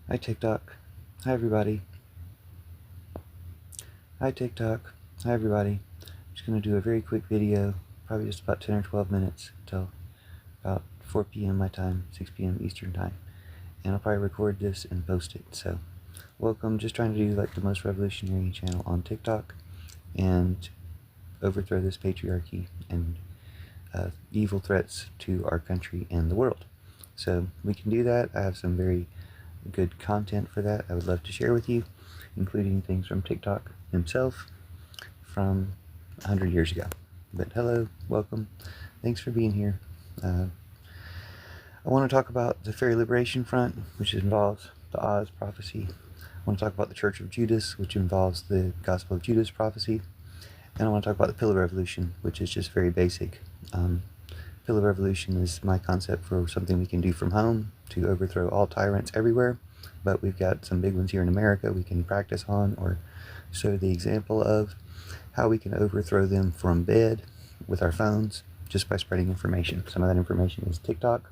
Hi TikTok. Hi everybody. Hi TikTok. Hi everybody. I'm just going to do a very quick video, probably just about 10 or 12 minutes until about 4 p.m. my time, 6 p.m. Eastern time. And I'll probably record this and post it. So, welcome. Just trying to do like the most revolutionary channel on TikTok and overthrow this patriarchy and evil threats to our country and the world. So we can do that. I have some very good content for that I would love to share with you, including things from TikTok himself from 100 years ago. But hello, welcome, thanks for being here. I want to talk about the Fairy Liberation Front, which involves the Oz prophecy. I want to talk about the Church of Judas, which involves the Gospel of Judas prophecy. And I want to talk about the Pillar Revolution, which is just very basic. Pillar Revolution is my concept for something we can do from home to overthrow all tyrants everywhere, but we've got some big ones here in America we can practice on or show the example of how we can overthrow them from bed with our phones just by spreading information. Some of that information is TikTok.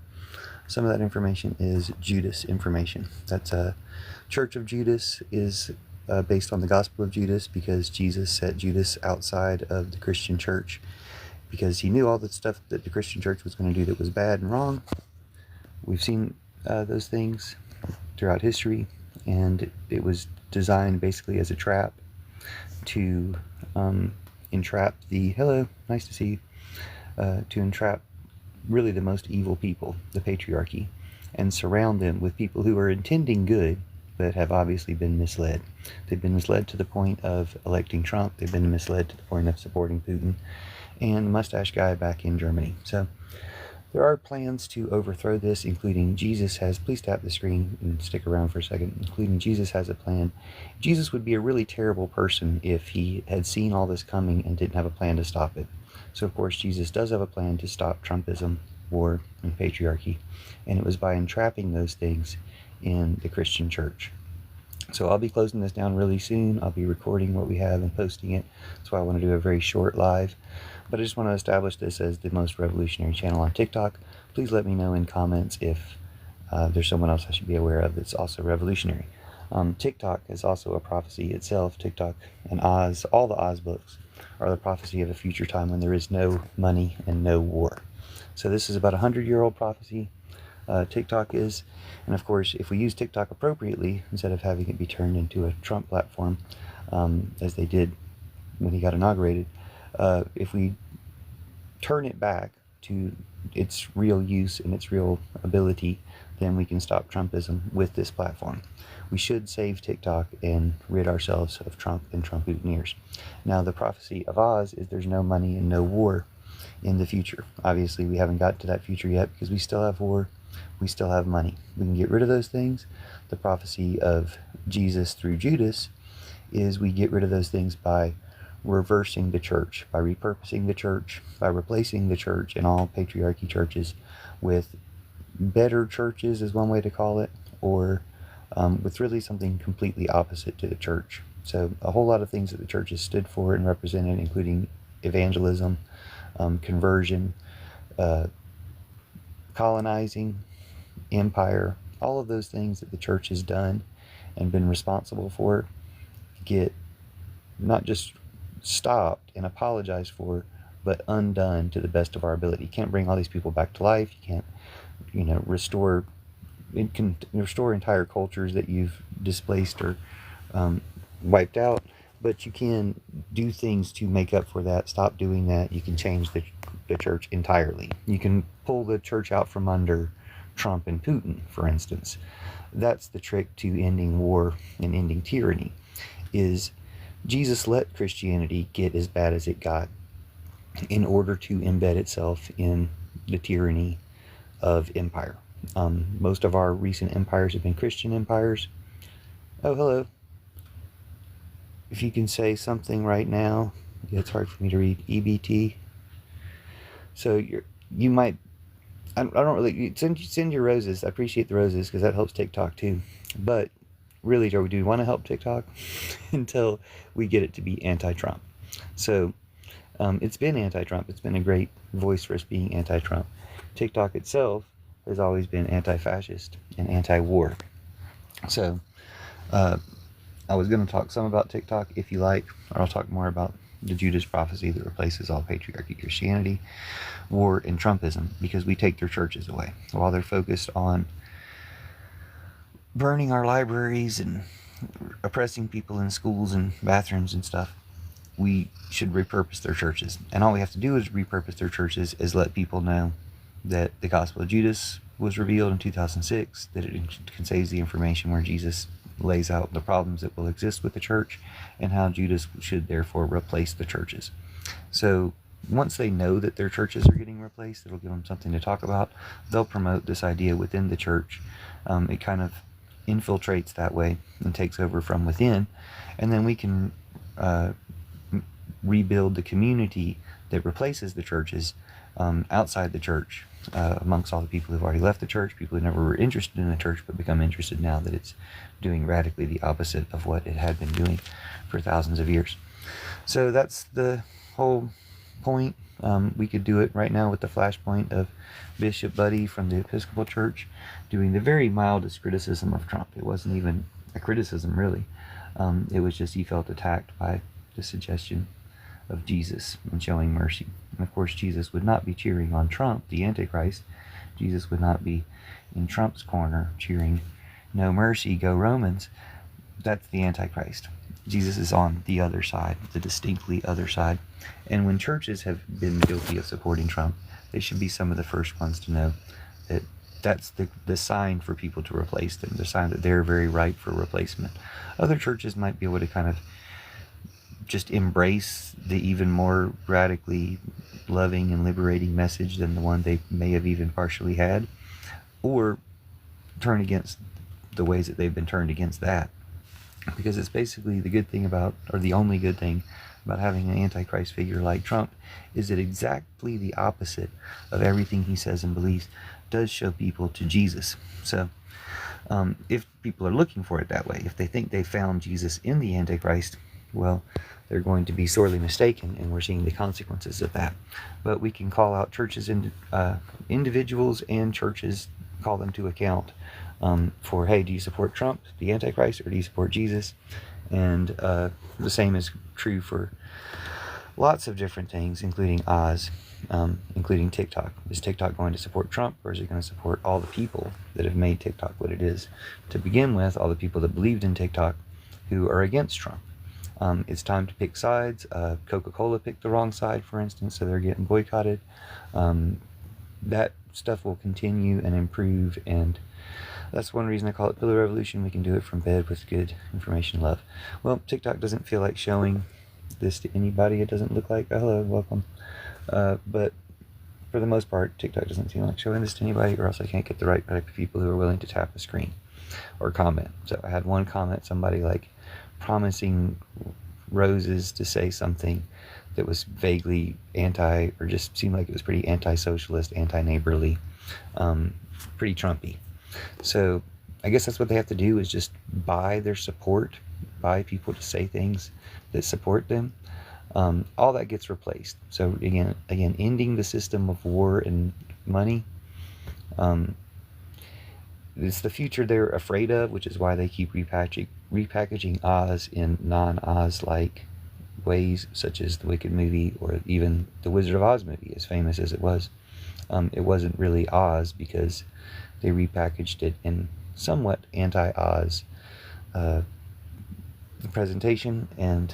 Some of that information is Judas information. That's Church of Judas is based on the Gospel of Judas, because Jesus set Judas outside of the Christian church because he knew all the stuff that the Christian church was going to do that was bad and wrong. We've seen those things throughout history, and it was designed basically as a trap to entrap the, hello, nice to see you, to entrap really the most evil people, the patriarchy, and surround them with people who are intending good but have obviously been misled. They've been misled to the point of electing Trump. They've been misled to the point of supporting Putin and the mustache guy back in Germany. So there are plans to overthrow this, including Jesus has, please tap the screen and stick around for a second, including Jesus has a plan. Jesus would be a really terrible person if he had seen all this coming and didn't have a plan to stop it. So of course Jesus does have a plan to stop Trumpism, war, and patriarchy, and it was by entrapping those things in the Christian church. So I'll be closing this down really soon. I'll be recording what we have and posting it. That's why I want to do a very short live. But I just want to establish this as the most revolutionary channel on TikTok. Please let me know in comments if there's someone else I should be aware of that's also revolutionary. TikTok is also a prophecy itself. TikTok and Oz, all the Oz books, are the prophecy of a future time when there is no money and no war. So this is about a 100-year-old prophecy. TikTok is, and of course if we use TikTok appropriately, instead of having it be turned into a Trump platform, as they did when he got inaugurated, if we turn it back to its real use and its real ability, then we can stop Trumpism with this platform. We should save TikTok and rid ourselves of Trump and Trump mutineers. Now the prophecy of Oz is there's no money and no war in the future. Obviously we haven't got to that future yet because we still have war, we still have money. We can get rid of those things. The prophecy of Jesus through Judas is we get rid of those things by reversing the church, by repurposing the church, by replacing the church and all patriarchy churches with better churches is one way to call it, or with really something completely opposite to the church. So a whole lot of things that the church has stood for and represented, including evangelism, conversion, colonizing, empire, all of those things that the church has done and been responsible for, get not just stopped and apologized for, but undone to the best of our ability. You can't bring all these people back to life. You can't, restore entire cultures that you've displaced or wiped out, but you can do things to make up for that. Stop doing that. You can change the church entirely. You can pull the church out from under Trump and Putin, for instance. That's the trick to ending war and ending tyranny, is Jesus let Christianity get as bad as it got in order to embed itself in the tyranny of empire. Most of our recent empires have been Christian empires. Oh, hello. If you can say something right now, it's hard for me to read. EBT. So you might, I don't really, send your roses. I appreciate the roses because that helps TikTok too. But really, do we want to help TikTok until we get it to be anti-Trump? So it's been anti-Trump. It's been a great voice for us being anti-Trump. TikTok itself has always been anti-fascist and anti-war. So I was going to talk some about TikTok if you like, or I'll talk more about the Judas prophecy that replaces all patriarchy Christianity, war, and Trumpism, because we take their churches away. While they're focused on burning our libraries and oppressing people in schools and bathrooms and stuff, we should repurpose their churches. And all we have to do is repurpose their churches, is let people know that the Gospel of Judas was revealed in 2006, that it contains the information where Jesus lays out the problems that will exist with the church and how Judas should therefore replace the churches. So once they know that their churches are getting replaced, it'll give them something to talk about. They'll promote this idea within the church. It kind of infiltrates that way and takes over from within, and then we can rebuild the community that replaces the churches outside the church, amongst all the people who've already left the church, people who never were interested in the church but become interested now that it's doing radically the opposite of what it had been doing for thousands of years. So that's the whole point. We could do it right now with the flashpoint of Bishop Buddy from the Episcopal Church doing the very mildest criticism of Trump. It wasn't even a criticism, really. It was just he felt attacked by the suggestion of Jesus and showing mercy. And of course, Jesus would not be cheering on Trump, the Antichrist. Jesus would not be in Trump's corner cheering, "No mercy, go Romans." That's the Antichrist. Jesus is on the other side, the distinctly other side. And when churches have been guilty of supporting Trump, they should be some of the first ones to know that that's the sign for people to replace them, the sign that they're very ripe for replacement. Other churches might be able to kind of just embrace the even more radically loving and liberating message than the one they may have even partially had, or turn against the ways that they've been turned against that. Because it's basically the good thing about, or the only good thing about having an Antichrist figure like Trump, is that exactly the opposite of everything he says and believes does show people to Jesus. So if people are looking for it that way, if they think they found Jesus in the Antichrist, well, they're going to be sorely mistaken, and we're seeing the consequences of that. But we can call out churches, individuals and churches, call them to account for, hey, do you support Trump, the Antichrist, or do you support Jesus? And the same is true for lots of different things, including Oz, including TikTok. Is TikTok going to support Trump, or is it going to support all the people that have made TikTok what it is to begin with, all the people that believed in TikTok who are against Trump? It's time to pick sides. Coca-Cola picked the wrong side, for instance, so they're getting boycotted. That stuff will continue and improve, and that's one reason I call it Pillar Revolution. We can do it from bed with good information and love. Well, TikTok doesn't feel like showing this to anybody. It doesn't look like, oh, hello, welcome. But for the most part, TikTok doesn't seem like showing this to anybody, or else I can't get the right type of people who are willing to tap a screen or comment. So I had one comment, somebody like promising roses to say something that was vaguely anti, or just seemed like it was pretty anti-socialist, anti-neighborly, pretty Trumpy. So I guess that's what they have to do, is just buy their support, buy people to say things that support them. All that gets replaced. So again, ending the system of war and money. It's the future they're afraid of, which is why they keep repackaging Oz in non-Oz-like ways, such as the Wicked movie, or even the Wizard of Oz movie, as famous as it was. It wasn't really Oz because they repackaged it in somewhat anti-Oz presentation and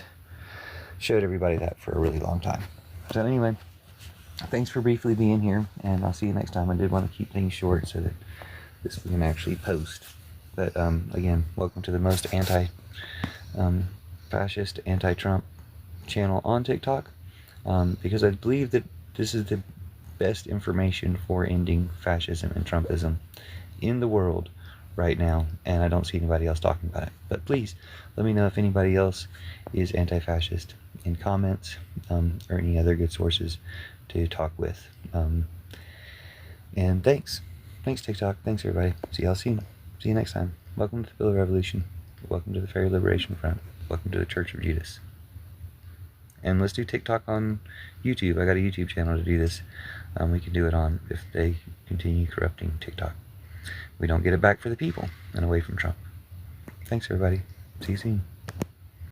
showed everybody that for a really long time. So anyway, thanks for briefly being here, and I'll see you next time. I did want to keep things short so that this we can actually post. But again, welcome to the most anti-fascist, anti-Trump channel on TikTok, because I believe that this is the best information for ending fascism and Trumpism in the world right now, and I don't see anybody else talking about it. But please let me know if anybody else is anti-fascist in comments, or any other good sources to talk with. And thanks TikTok, thanks everybody. See you next time. Welcome to the Pillar Revolution. Welcome to the Fairy Liberation Front. Welcome to the Church of Judas. And let's do TikTok on YouTube. I got a YouTube channel to do this. We can do it on if they continue corrupting TikTok. We don't get it back for the people and away from Trump. Thanks everybody. See you soon.